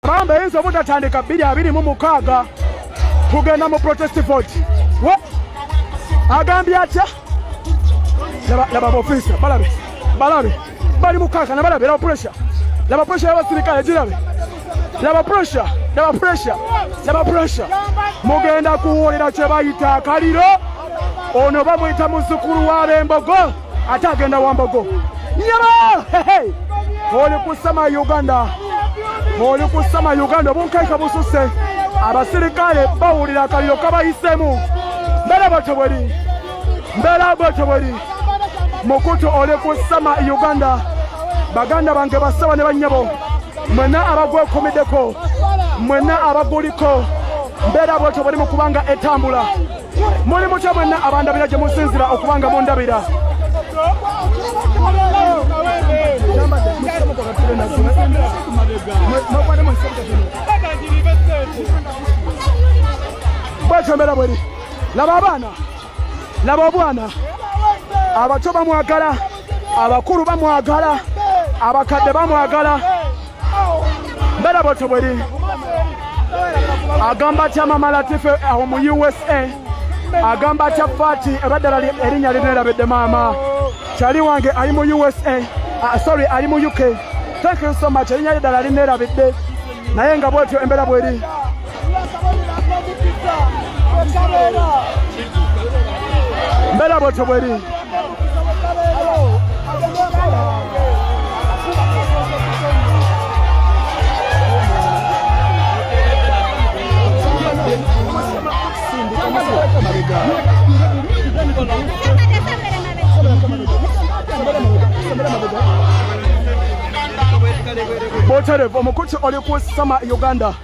Prambe inzo butatandika 2026 tugenda mu protest vote. Agambye atya? Laba officer balabe bali mukaka na balabe laba pressure y'abasirikale girabe laba pressure mugenda kuwulira kye bayita akaliro ono bamuyita muzukulu wa Bembogo ate agenda Wambogo nyaba oli kusama Uganda obunkaika bususe abasirikale bawulira akaliro kabayisemu mbera bwetyo bweri mukutu oli kusama Uganda baganda bange basaba ne banyabo mwena abagwekomiddeko mwena abaguliko mbera bwetyo bweri mukubanga etambula muli mutya mwena abandabira gye musinzira okubanga mundabira bwetyo mbera bweri laba abaana laba obwana abato bamwagala abakulu bamwagala abakadde bamwagala mbera bwetyo bweri agamba atya Mama Latifu awo mu USA agamba atya Fati ebaddala erinnya linerabidde maama kyali wange ali mu USA ali mu UK thank you so much erinnya liddala linerabidde naye nga bwetyo embera bweri mbera bwetyo bweri Botarev omukutu oli kusama Uganda.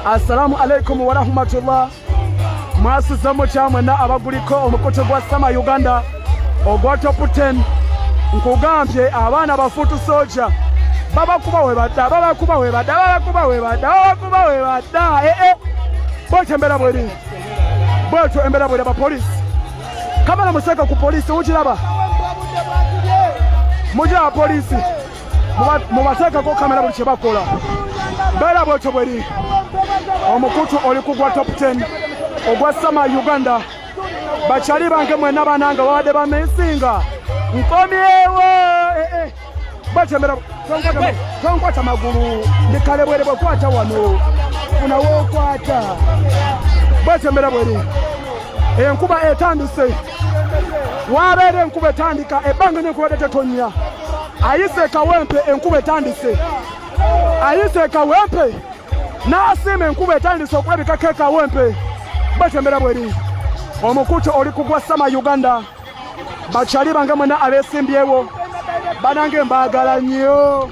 Assalamu alaikum wa rahmatullah. Mwasuza mukyamwe na abaguliko omukutu gwa sama Uganda ogwa top 10 nkugambye abaana bafutu soja babakuba webadda bwetyo embera bweri abapolisi kamala museka ku polisi ukiraba mujja polisi mubateekako kamera buli kyebakola mbera bwetyo bweri omukutu oli kugwa top 10 ogwa sama Uganda bakyali bange mwena bananga babadde bamesinga nkomyewo bwetyo mbera tonkwata magulu ndikale bwere bwekwata wano unawokwata bwetyo mbera bweri enkuba etandise wabeere enkuba etandika ebbanga n'enkuba tetonya ayise kawempe enkuba etandise ayise kawempe n'asiima enkuba etandise okulabikako ekawempe bwetyo mbera bweri omukutu oli kugwa sama Uganda bakyali bange mwena abeesimbyewo banange mbaagala nnyo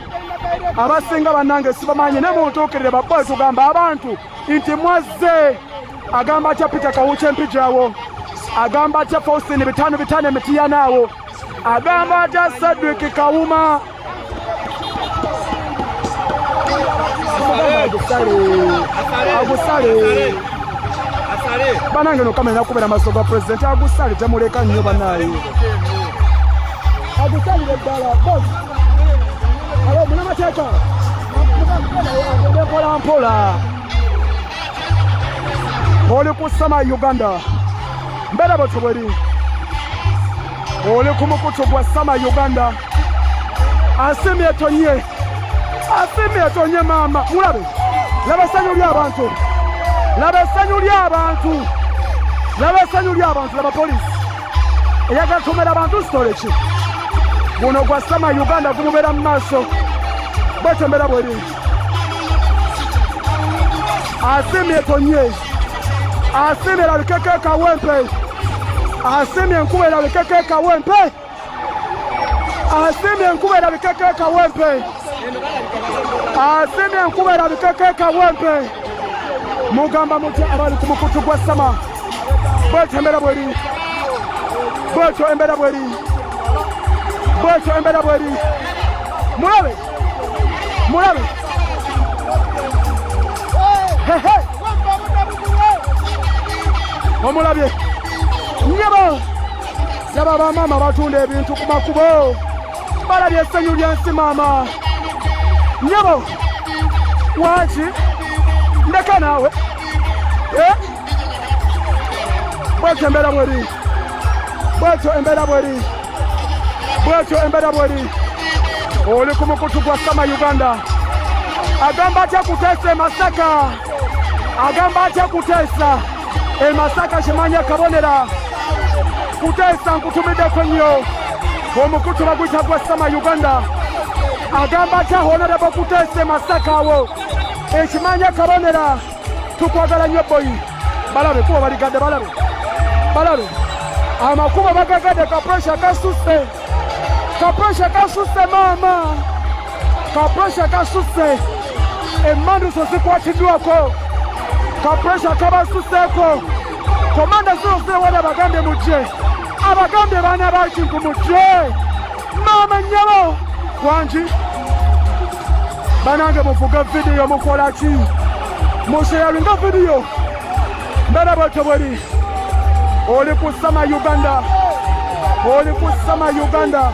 abasinga bannange sibamanyi ne muntuukirire babboyi tugamba abantu nti mwazze agamba atya Peter Kawuki Mpijaawo agamba atya Faustin bitano Mitiyanaawo agamba atya Cedric Kawuma agusale banange nokamenya kubera amaaso ga president agusale temuleka nnyo banaye agusalire ddala alo munamateeka mpola oli kusama Uganda mbera bwetyo bweri oli ku mukutu gwa sama Uganda asimye tonye maama mulabe laba essanyu ly'abantu laba polisi eyagala tumera abantu storage guno gwa sama Uganda gumubeera mu maaso bwetyo mbera bweri asimye tonye asimye labikeko ekawempe asimye enkuba erabikeko ekawempe mugamba mutya abali ku mukutu gwa sama bwetyo embera bweri mulabe omulabye nyabo laba bamaama batunda ebintu ku makubo balabye essanyu lyansi maama nyabo Wachi ndeka nawe bwetyo embeera bweri bwetyo embeera bweri bwetyo embeera bweri oli ku mukutu gwa Sama Uganda agamba atya kuteesa Masaka agamba atya kuteesa Masaka kimanya kabonera kuteesa nkutumiddeko nnyo omukutu baguyita gwa Sama Uganda agamba atya honorable kuteesa Masaka awo ekimanya kabonera tukwagala nnyo boyi balabe kuba baligadde balabe amakuba bagagadde kapresha kasusse maama kapresha kasusse emmandu zo zikwatiddwako kapresha kabasuseeko komanda zirozirewada abagambye mujje abagambye baana bakinku mujje maama nnyabo wangi banange muvuga vidiyo mukola ki musheyalinga vidiyo mbera bwetyo bweri oli ku Sama Uganda oli ku Sama Uganda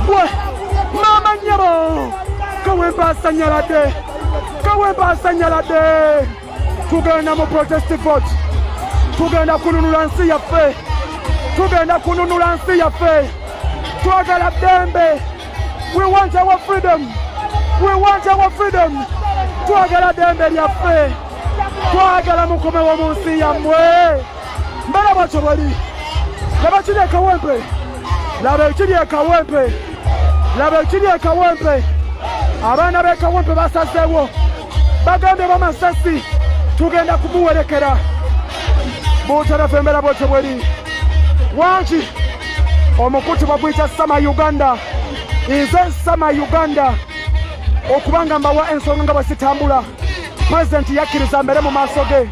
bwe maama nnyabo kawemba asanyaladde tugenda mu protest vote tugenda kununula nsi yaffe twagala ddembe we want our freedom twagala ddembe lyaffe twagala mukomewo mu nsi yammwe mbera bwekyo bweri laba ekiri ekawempe abaana b'ekawempe basazeewo bagambye bamasasi tugenda kumuwerekera buutarafu embeera bwekyo bweri wangi omukutu baguyita Sama Uganda nze Sama Uganda okubanga mbawa ensonga nga bwezitambula pulezidenti yakkiriza mbere mu maaso ge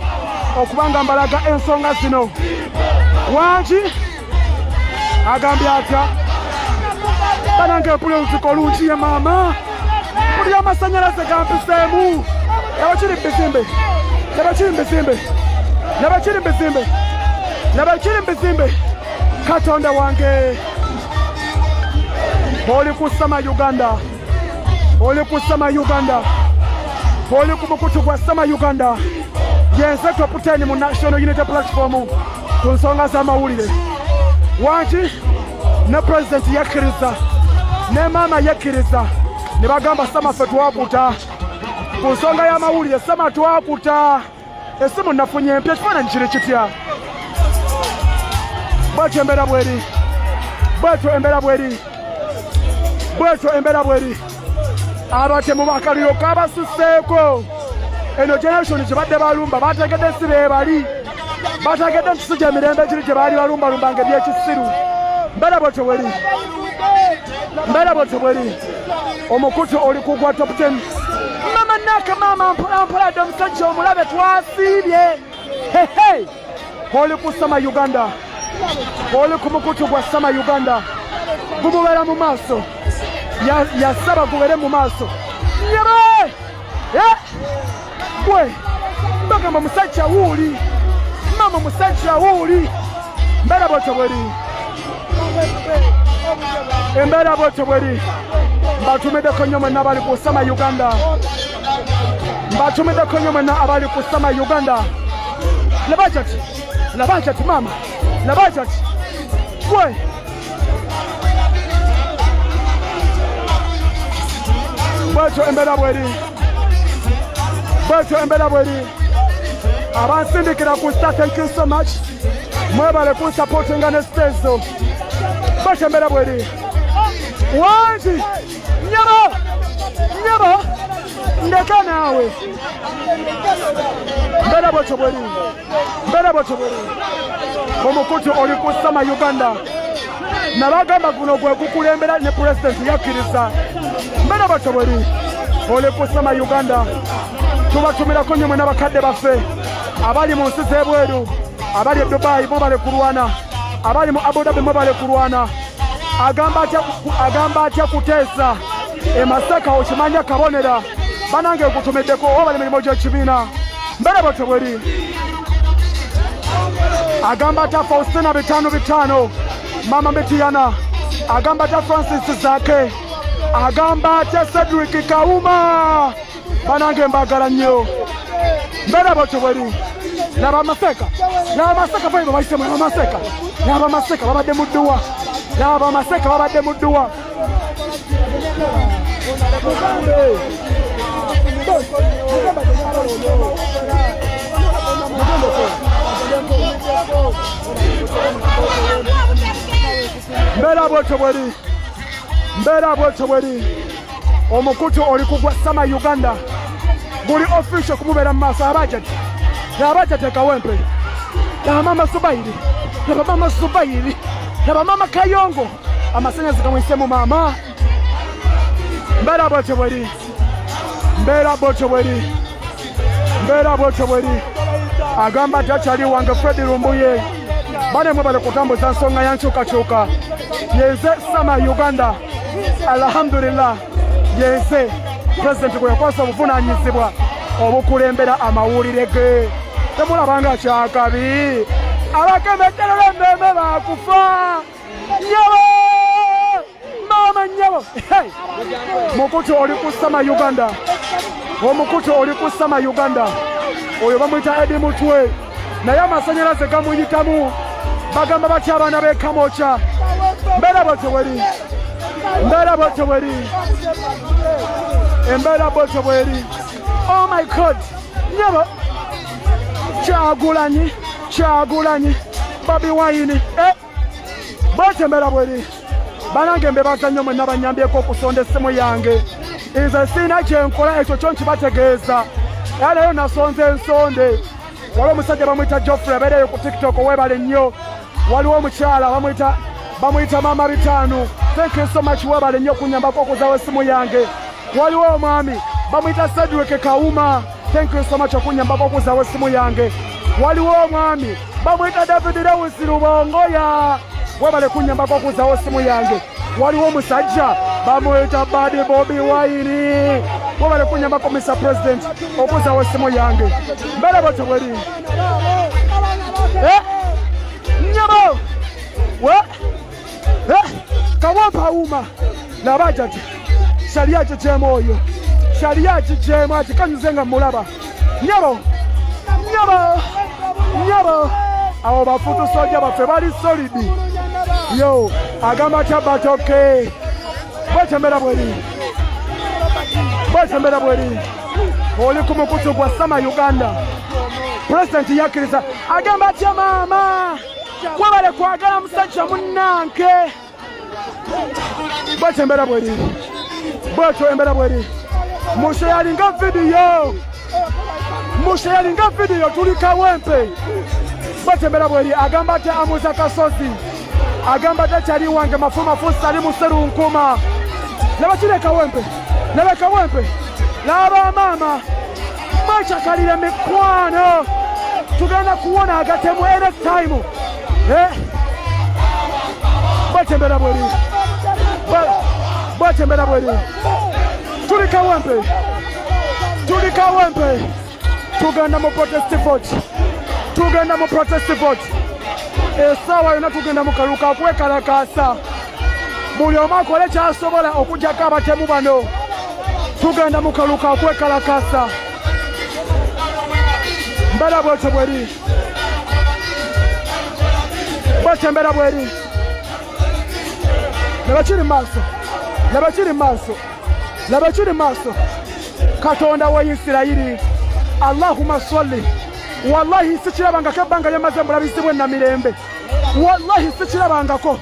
okubanga mbalaga ensonga zino wangi agambye atya banange mpula olutuko olungi ye maama buli amasanyalaze gampiseemu laba kiri mbizimbe Katonda wange oli ku Sama Uganda oli ku mukutu gwa Sama Uganda yenze top 10 mu National Unity Platform ku nsonga z'amawulire wangi ne president yakkiriza ne maama yakkiriza ne bagamba Sama ffe twakuta ku nsonga y'amawulire Sama twakuta esimu nafunye empya ekifaananyi kiri kitya bwetyo embeera bweri abatemu bakaliro kabasuseeko eno generation gye badde balumba bategedde si beebali bategedde mpisi gy'emirembe giri gye baali balumbalumbanga ebyekisiru mbeera bwetyo bweri omukutu oli kugwa top 10 mama naka maama mpoladde omusajja omulabe twasiibye oli ku Sama Uganda oli ku mukutu gwa Sama Uganda gumubeera mu maaso yasaba gubeere mu maaso nyebe gwe bagamba musajja wuuli mama musajja wuuli mbeera bwetyo bweri mbatumiddeko nnyo mwenna abali ku Sama Uganda abali ku Sama Uganda laba kyati mama laba kyati gwe bwetyo embeera bweri abansindikira ku star, thank you so much mwebale ku supportinga ne stezo bwetyo embeera bweri wangi nyabo ndeka naawe mbeera bwetyo bweri omukutu oli ku Sama Uganda nabagamba guno gwe gukulembera ne pulezidenti yakkiriza mbeera bwetyo bweri oli ku Sama Uganda tubatumirako nnyo mwe n'abakadde baffe abali mu nsi z'ebweru abali e Dubai mwebale kulwana abali mu Abu Dhabi mwebale kulwana agamba atya kuteesa Masaka okimanya kabonera banange gutumiddeko oba bali mirimu gy'ekibiina mbeera bwetyo bweri agamba atya Faustina 5 mama Metiana agamba atya Francis Zake agamba ate Cedric Kauma banange mbagala nnyo mbera bwetyo bweri laba amaseka bayi babayisemu laba amaseka babadde mudduwa laba amaseka babadde mudduwa mbera bwetyo bweri omukutu oli kugwa Sama Uganda buli official kumubeera mu maaso abajjate Kawempe laba mama Subairi laba mama Kayongo amasanyazi gamwisemu maama mbera bwetyo bweri agamba takyali wange Fred Lumbuye banemwe bali kutambuza nsonga ya nkyukakyuka yenze Sama Uganda alhamdulillah yenze President gwe yakwasa obuvunaanyizibwa obukulembera amawulire ge temulabanga kyakabi abakemekerera emmeme bakufa nyabo mama nyabo mukutu oli ku Sama Uganda oyo bamuyita Edi Mutwe naye amasanyalaze gamuyitamu bagamba batya abaana b'Ekamocha mbera bwetyo bweri oh my God nyabo Kyagulanyi Bobi Wine bwetyo mbera bweri banange mbebaza nnyo mwenna banyambyeko okusonda essimu yange nze siina kyenkola ekyo kyo nkibategeeza era nayo nasonze ensonde waliwo omusajja bamuyita Geoffrey abeereyo ku TikTok webale nnyo waliwo omukyala bamuyita Mama Bitanu thank you so much webale nnyo okunyambako okuzaawo essimu yange waliwo omwami bamuyita Cedric Kauma thank you so much okunyambako okuzaawo essimu yange waliwo omwami bamuyita David Lewis Lubongoya webale kunyambako okuzaawo essimu yange waliwo omusajja bamuyita Badi Bobi Wine webale kunyambako Mr. President okuzaawo essimu yange mbere bwetyo bweri nyabo Kawampa Uma nabajjate sharia kijeemu oyo sharia kijeemu ati kanyuze nga mulaba nyabo awo bafutu soja baffe bali solidi yo agamba kyabatoke bwetembera bweri oli ku mukutu gwa Sama Uganda President yakkiriza agamba atya maama webale kwagala musajja munnanke bwetyo embera bweri musheyalinga vidiyo tuli Kawempe bwetyo embera bweri agamba ate amuza Kasozi agamba ate kyali wange mafumafu sali muserunkuma nabakire Kawempe laba maama mwechakalire mikwano tugenda kuwona agatemu next time bwetyo embera bweri tuli Kawempe tugenda mu protest vote essaawa yonna tugenda mu kaluka okwekalakaasa buli omu akole kyasobola okugyako abatemu bano tugenda mu kaluka okwekalakaasa mbera bwetyo bweri labakiri maaso Katonda wa Isirayiri Allahumma salli wallahi sikirabangako ebbanga lyamaze mbulabizibwa ennamirembe wallahi sikirabangako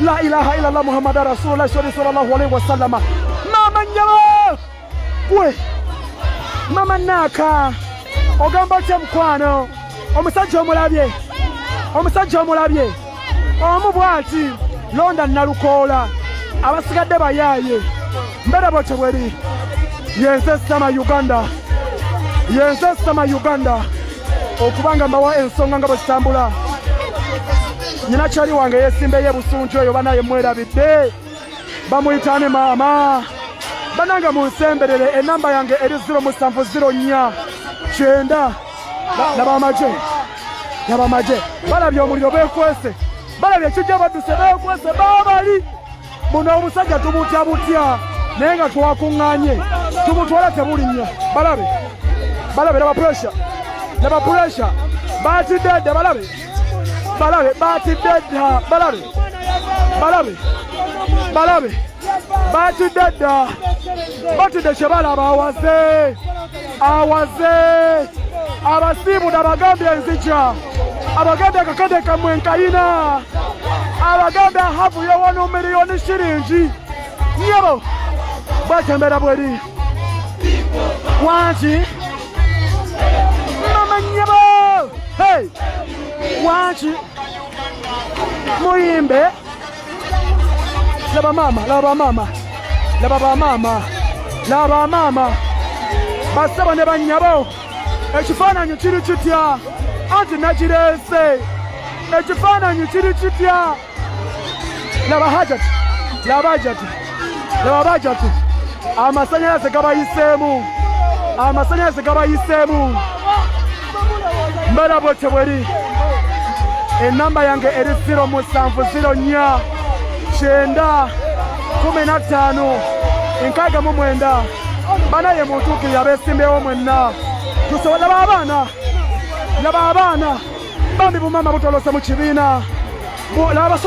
la ilaha illallah muhammadu rasulullah sallallahu alaihi wasallama mama nyabo gwe mama naka ogamba otya mukwano omusajja omulabye omu bwati londa nalukoola abasigadde bayaaye mbere bwetyo bweri yenze Sama Uganda okubanga mbawa ensonga nga bwezitambula nyina kyali wange yesimbeyo ebusunju eyo banaye mwerabidde bamuyitane maama bananga munsemberere enamba yange eri 0704 9 nabamaje balabye omuliro bekwese balabye ekijja badduse bekwese babali muno omusajja tumutya butya nenga twakunganye tumutwala tebulinnya balabe laba pressure batidde balabe batidde balabe batidde kyebalaba awaze abasiibuda abagambye enzija abagambye akakade kamwe nkayina abagambye hafu ye 1 miliyoni shiringi nyabo batembera bweri wanji mama nyabo hey wanji muyimbe laba mama basaba ne banyabo ekifaananyi kiri kitya anti nakirese ekifaananyi kiri kitya laba hajati amasanyalaze gabayiseemu mbera bwete bweri enamba yange eri 0704 9 15 69 banaye mutuukirira abeesimbewo mwenna tusobola laba abaana bambi bumama butolose mu kibiina laba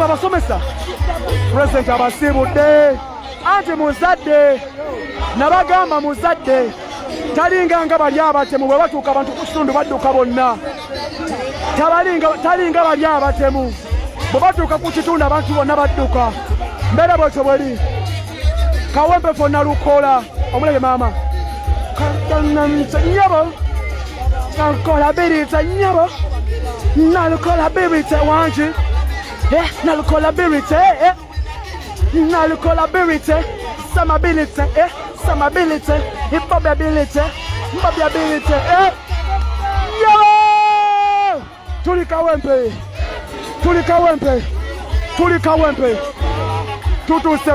abasomesa pulezidenti abasiibudde anti muzadde nabagamba muzadde talinga nga bali abatemu bwe batuuka abantu ku kitundu badduka bonna talinga bali abatemu bwe batuuka ku kitundu abantu bonna badduka mbeera bwetyo bweri kawempe fonna lukola omulebe maama nyabo nalukola birita nyabo nalukola birita wanji nalukola birita samability imbobyability nyabo tuli kawempe tutuse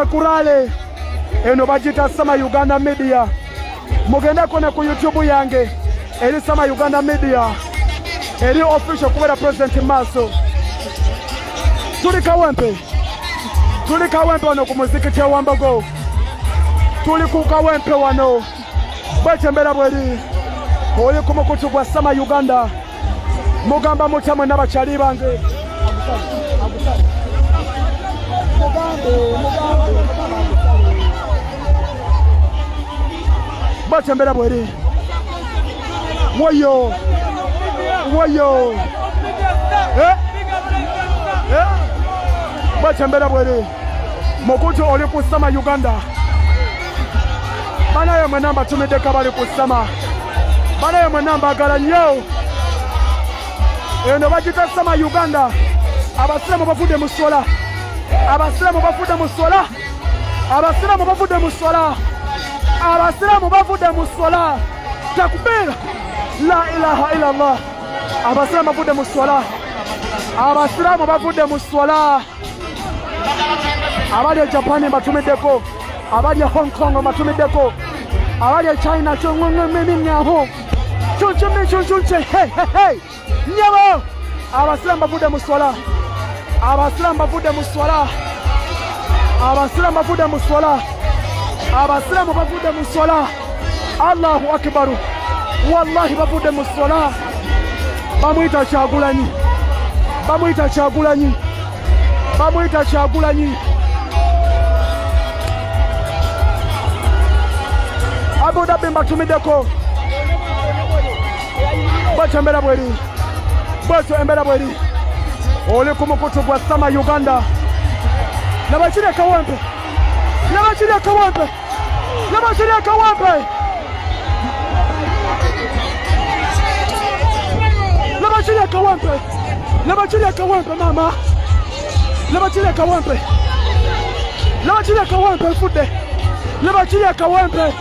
kurale eno bagita Sama Uganda Media mugenda kone ku YouTube yange eri Sama Uganda Media eri official kubera President Maso tuli kawempe wano ku muzikiti wambago tuli ku kawempe wano batembera bweri oli ku mukutu gwa Sama Uganda mugamba mutamwe n'abakyali bange batembera bweri woyo batembera bweri mukutu oli ku Sama Uganda banaye mwe namba tumideka bali ku Sama banaye mwe namba agala nnyo eno bagita Sama Uganda abasiramu bavudde mu swala takbira la ilaha illa Allah abasiramu bavudde mu swala abali Japan batumiddeko abali Hong Kong batumiddeko abali China chongongo chunche hey nyabo abasiramu bavudde mu swala Allahu akbar wallahi bavudde mu swala bamwita Kyagulanyi Abu Dhabi mbatumiddeko batembera bweri oli ku mukutu gwa Sama Uganda nabakiri kawempe mama nabakiri kawempe fudde nabakiri kawempe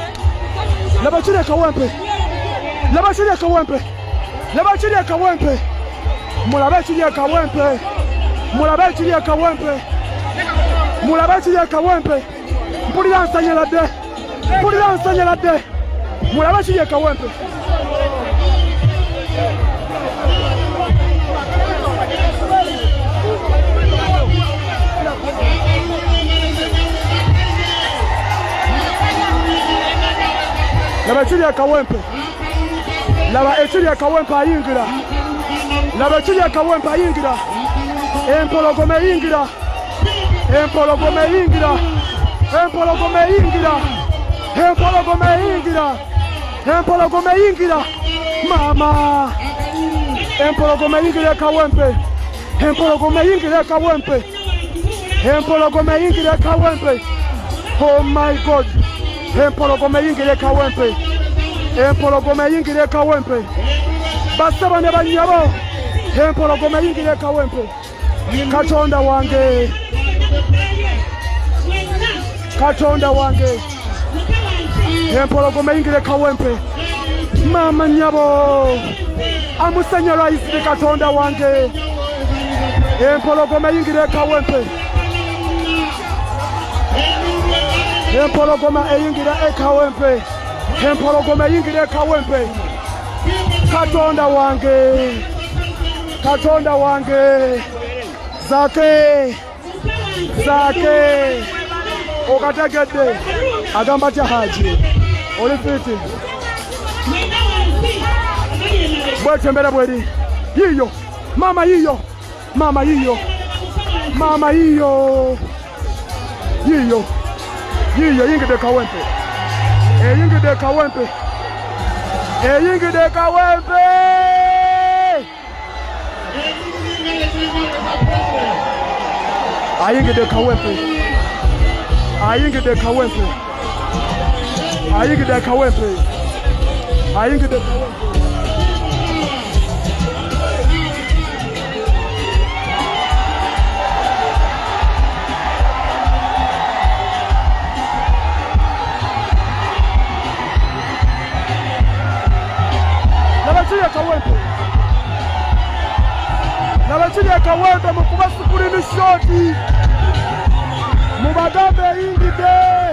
mulabe ekiri kawempe mpulira nsanyaladde mulabe ekiri kawempe laba ekiri akawempe, laba ekiri akawempe ayingira, laba ekiri akawempe ayingira, empologoma eyingira, empologoma eyingira, empologoma eyingira, empologoma eyingira, empologoma eyingira, mama, empologoma eyingira akawempe, empologoma eyingira akawempe, empologoma eyingira akawempe. Oh my God, empologoma eyingira akawempe, empologoma eyingira akawempe, basaba ne banyabo, empologoma eyingira akawempe. Katonda wange, Katonda wange, empologoma eyingira akawempe, mama nyabo, amusenyerayizi Katonda wange, empologoma eyingira akawempe, empologoma eyingira akawempe, empologoma eyingira akawempe. Katonda wange, Katonda wange, zake, zake, okategedde, agamba tya Haji, oli fiti, bwetembera bweri, yiyo, mama yiyo, mama yiyo, mama yiyo, yiyo, yiyo, yingide kawempe, yingide kawempe, yingide kawempe, ayingide kawempe, ayingide kawempe, ayingide kawempe, ayingide kawempe. Nabachiri akawempe, nabachiri akawempe, mukuba sukulini shoti, mubagambe eyingide.